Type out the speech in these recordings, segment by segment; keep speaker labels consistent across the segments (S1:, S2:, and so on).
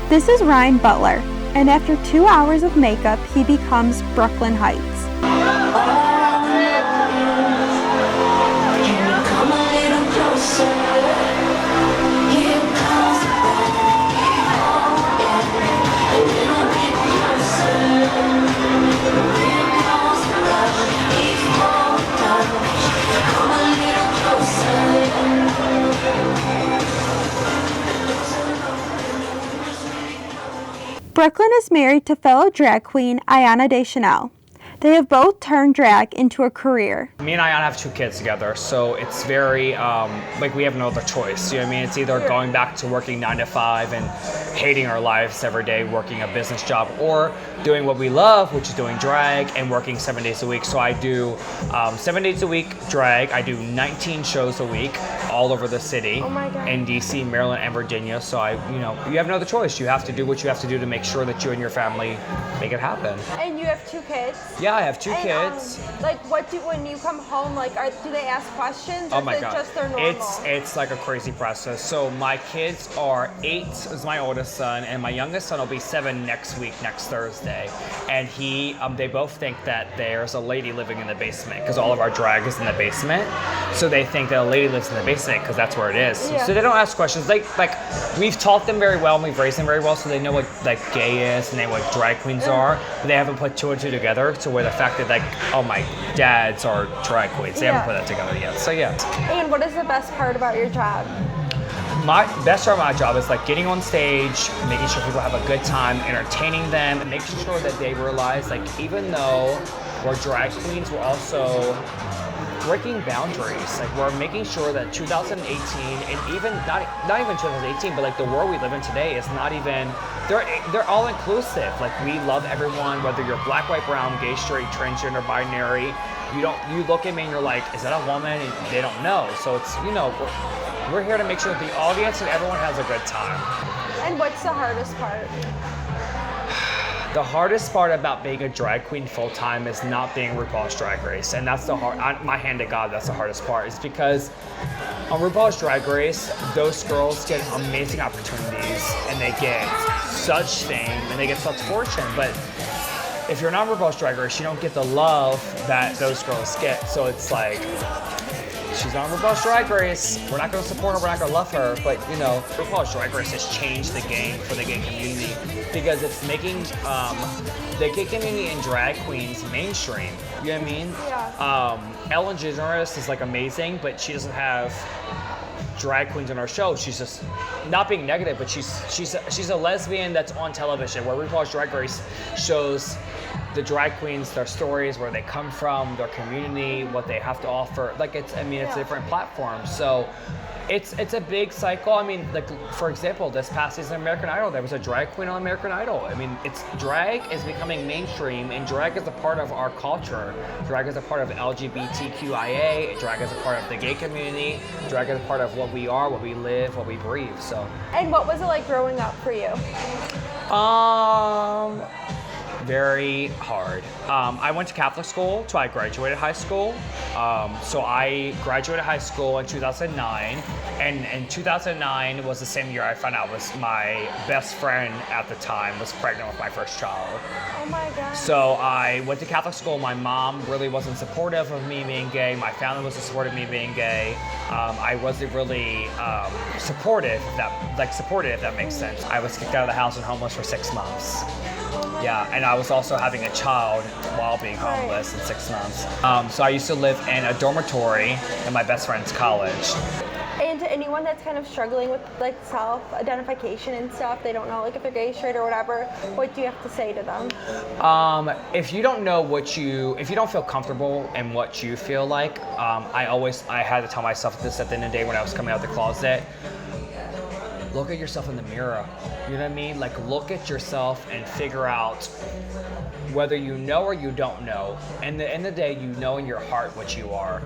S1: This is Ryan Butler, and after 2 hours of makeup, he becomes Brooklyn Heights. Brooklyn is married to fellow drag queen Ayana Deschanel. They have both turned drag into a career.
S2: Me and Ayana have 2 kids together, so it's very, like we have no other choice. You know what I mean? It's either going back to working 9 to 5 and hating our lives every day, working a business job, or doing what we love, which is doing drag and working 7 days a week. So I do 7 days a week drag. I do 19 shows a week all over the city, in DC, Maryland, and Virginia. So you have no other choice. You have to do what you have to do to make sure that you and your family make it happen.
S3: And you have 2 kids?
S2: Yeah, I have 2 kids.
S3: When you come home, do they ask questions?
S2: Oh my God.
S3: Just their normal?
S2: It's like a crazy process. So my kids are 8 is my oldest son, and my youngest son will be 7 next Thursday. And they both think that there's a lady living in the basement because all of our drag is in the basement. So they think that a lady lives in the basement because that's where it is.
S3: Yeah.
S2: So they don't ask questions. We've taught them very well and we've raised them very well, so they know what gay is and they know what drag queens are, but they haven't put 2 and 2 together to where the fact that oh my dads are drag queens. They haven't put that together yet. So yeah.
S3: And what is the best part about your job?
S2: My best part of my job is getting on stage, making sure people have a good time, entertaining them, and making sure that they realize even though we're drag queens, we're also breaking boundaries. We're making sure that 2018, and even not even 2018, but the world we live in today is not even, they're all inclusive. We love everyone, whether you're black, white, brown, gay, straight, transgender, binary. You look at me and you're like, is that a woman? And they don't know. So it's, we're here to make sure that the audience and everyone has a good time.
S3: And what's the hardest part?
S2: The hardest part about being a drag queen full time is not being RuPaul's Drag Race, and that's my hand to God, that's the hardest part, is because on RuPaul's Drag Race, those girls get amazing opportunities, and they get such fame, and they get such fortune, but if you're not RuPaul's Drag Race, you don't get the love that those girls get, so it's she's on RuPaul's Drag Race. We're not going to support her. We're not going to love her. But, RuPaul's Drag Race has changed the game for the gay community because it's making the gay community and drag queens mainstream. You know what I mean?
S3: Yeah.
S2: Ellen DeGeneres is amazing, but she doesn't have drag queens on our show. She's just not being negative, but she's a lesbian that's on television, where RuPaul's Drag Race shows the drag queens, their stories, where they come from, their community, what they have to offer. It's different platforms. So it's a big cycle. For example, this past season of American Idol, there was a drag queen on American Idol. Drag is becoming mainstream, and drag is a part of our culture. Drag is a part of LGBTQIA. Drag is a part of the gay community. Drag is a part of what we are, what we live, what we breathe. So.
S3: And what was it like growing up for you?
S2: Very hard. I went to Catholic school till I graduated high school. So I graduated high school in 2009, and in 2009 was the same year I found out my best friend at the time was pregnant with my first child.
S3: Oh my God.
S2: So I went to Catholic school. My mom really wasn't supportive of me being gay. My family wasn't supportive of me being gay. I wasn't really supportive, if that makes sense. I was kicked out of the house and homeless for 6 months. Yeah, and I was also having a child while being homeless in 6 months. So I used to live in a dormitory in my best friend's college.
S3: And to anyone that's kind of struggling with self-identification and stuff, they don't know if they're gay, straight, or whatever, what do you have to say to them?
S2: If you don't know if you don't feel comfortable in what you feel like, I had to tell myself this at the end of the day when I was coming out of the closet. Look at yourself in the mirror. You know what I mean? Look at yourself and figure out whether you know or you don't know. And at the end of the day, you know in your heart what you are.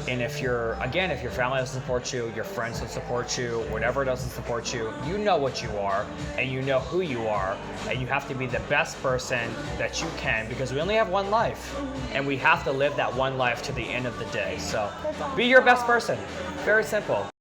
S2: And if your family doesn't support you, your friends don't support you, whatever doesn't support you, you know what you are and you know who you are. And you have to be the best person that you can, because we only have one life. And we have to live that one life to the end of the day. So be your best person. Very simple.